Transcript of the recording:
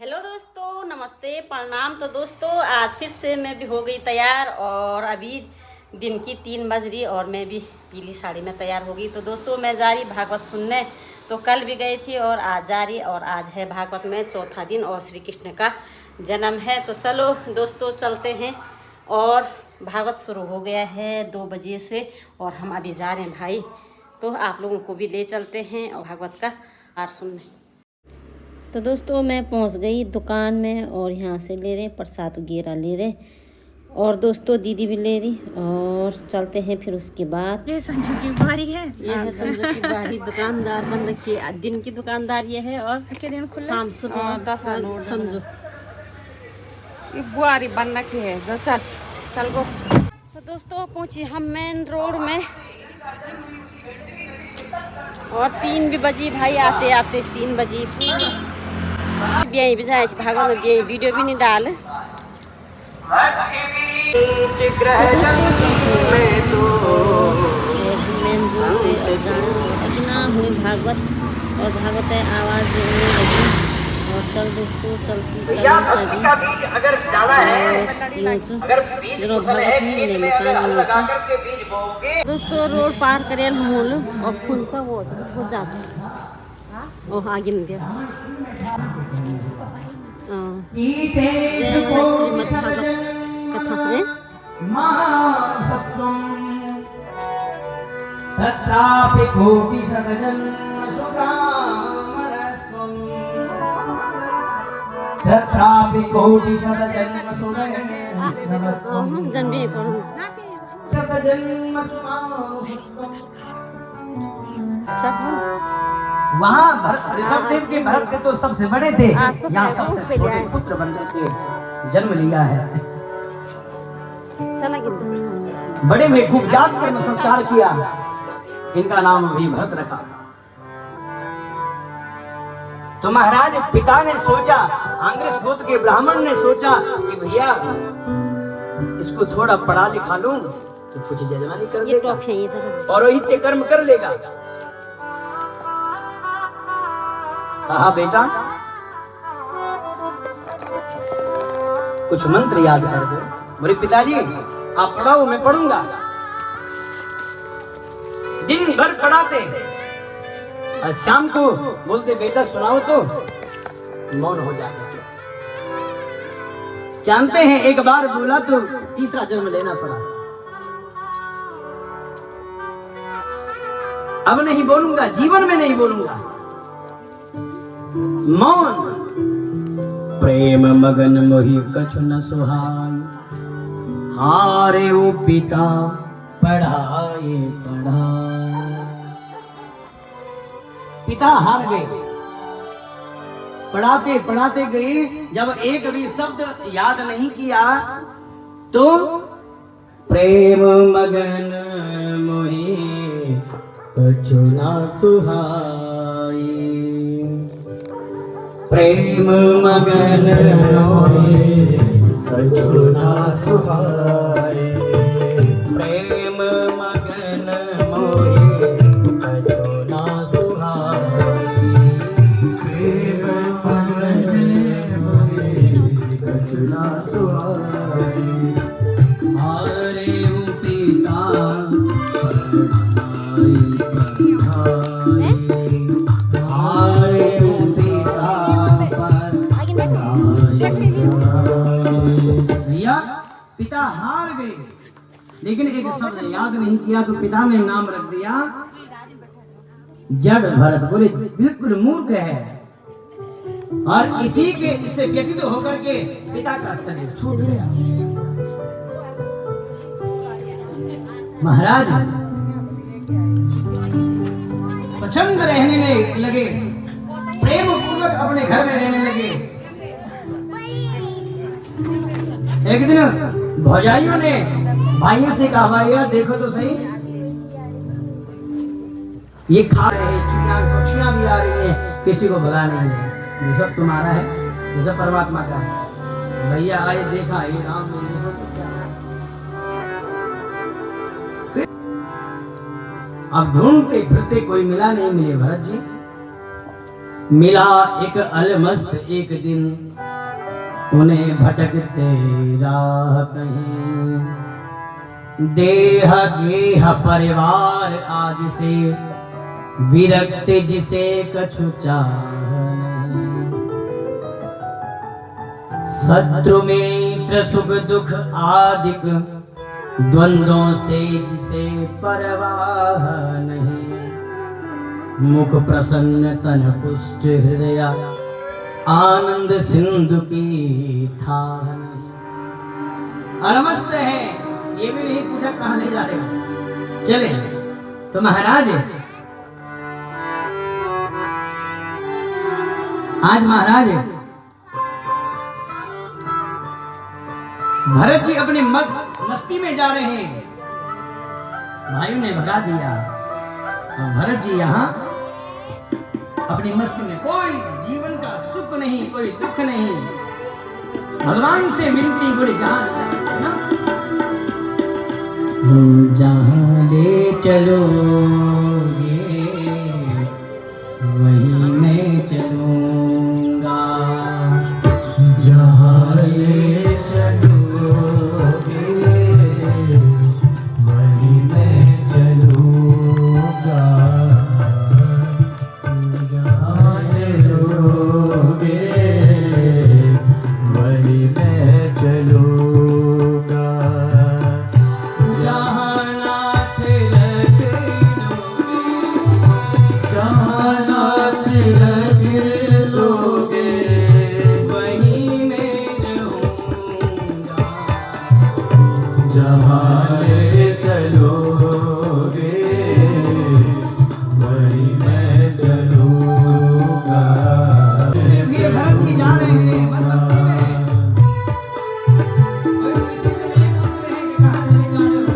Hello दोस्तों, नमस्ते, प्रणाम। तो दोस्तों आज फिर से मैं भी हो गई तैयार और अभी दिन की 3 बज रही और मैं भी पीली साड़ी में तैयार हो गई। तो दोस्तों मैं जा रही भागवत सुनने। तो कल भी गई थी और आज जा रही और आज है भागवत में चौथा दिन और श्री कृष्ण का जन्म है। तो चलो दोस्तों चलते हैं। और भागवत शुरू हो गया है 2 बजे से और हम अभी जा रहे हैं भाई। तो आप लोगों को भी ले चलते हैं और भागवत का आर सुनने। तो दोस्तों मैं पहुंच गई दुकान में और यहाँ से ले रहे प्रसाद वगैरह ले रहे और दोस्तों दीदी भी ले रही और चलते हैं। फिर उसके बाद ये संजू की बारी है। ये है संजू की बारी। दुकानदार बंद रखी है, दिन की दुकानदार ये है और शाम सुबह संजू ये बुआरी बन रखी है। तो चल गो। तो दोस्तों पहुंची हम मेन रोड में और 3 भी बजी भाई। आते आते 3 बजी भी जाए भागवत में भी वीडियो भी नहीं डाल। भागवत और भागवत है आवाज देने लगी और चल दोस्तों चलती अगर ज्यादा है दोस्तों रोड पार करे मोल और खून सा वो जाता ओ आगे नहीं दिया। श्रीमद् भागवत कथा है। तत्रापि कोटि शतजन्म सुरामरत्वम् तत्रापि कोटि शतजन्म सुरामरत्वम् जन्मे पढ़ो शतजन्म सुरामरत्वम्। वहाँ ऋषभ देव के भरत से तो सबसे बड़े थे, यहाँ सबसे छोटे पुत्र बनकर के जन्म लिया है। बड़े में खूब जात कर्म संस्कार किया, इनका नाम भी भरत रखा। तो महाराज पिता ने सोचा, आंग्रिस गोत्र के ब्राह्मण ने सोचा कि भैया इसको थोड़ा पढ़ा लिखा लूं तो कुछ जजमानी कर लेगा, पौरोहित्य कर्म कर लेगा। कहा बेटा कुछ मंत्र याद कर दो। बोले पिताजी आप पढ़ाओ मैं पढ़ूंगा। दिन भर पढ़ाते और शाम को बोलते बेटा सुनाओ तो मौन हो जाते। जानते हैं एक बार बोला तो तीसरा जन्म लेना पड़ा। अब नहीं बोलूंगा, जीवन में नहीं बोलूंगा, मौन। प्रेम मगन मोहि कछु न सुहाय, हारे वो पिता पढ़ाए पढ़ाए। पिता हार गए, पढ़ाते पढ़ाते गए। जब एक भी शब्द याद नहीं किया तो प्रेम मगन मोहि कछु न सुहाय, प्रेम मगन मोहि कछु न सुहाय, प्रेम मगन मोहि कछु न सुहाय, प्रेम मगन मोहि कछु न सुहाय। हारे पिता पढ़ाई पढ़ाई, हारे भैया पिता हार गए, लेकिन एक शब्द याद नहीं किया तो पिता ने नाम रख दिया जड़ भरत। बोले बिल्कुल मूर्ख है। और इसी के इससे व्यथित होकर के पिता का शरीर छूट गया। महाराज स्वच्छंद रहने लगे, प्रेम पूर्वक अपने घर में रहने लगे। एक दिन भौजाइयों ने भाइयों से कहा भैया देखो तो सही, ये खा रहे हैं, चिड़िया पक्षियां भी आ रही हैं, किसी को भगा नहीं है। ये सब तुम्हारा है, ये सब परमात्मा का है। भैया आए देखा हे राम ने देखो तो क्या। फिर अब ढूंढते फिरते कोई मिला नहीं, मिले भरत जी। मिला एक अलमस्त एक दिन, उन्हें भटकते राह कहीं। देह गेह परिवार आदि से विरक्त जिसे कछु चाह नहीं। शत्रु मित्र सुख दुख आदिक द्वंद्वों से जिसे परवाह नहीं। मुख प्रसन्न तन पुष्ट हृदय आनंद सिंधु की था नहीं। अलमस्त है, ये भी नहीं पूछा कहाँ ले जा रहे हो। चले तो महाराज आज महाराज भरत जी अपने मस्ती में जा रहे हैं, भाइयों ने भगा दिया और भरत जी यहाँ अपनी मस्ती में, कोई जीवन का सुख नहीं, कोई दुख नहीं, भगवान से विनती बड़ी जहां ना, जहां ले चलोगे वहीं मैं चलूंगा, जहां ले चलोगे वहीं मैं चलूंगा, जहां चलोगे वहीं मैं चलूंगा, जहां नाथ रख लोगे वहीं मैं रहूंगा, जहां ले चलोगे वहीं मैं चलूंगा। ये भरत जी जा रहे हैं मस्ती में, और किसी से नहीं पूछ रहे हैं कि कहाँ ले जा रहे हो।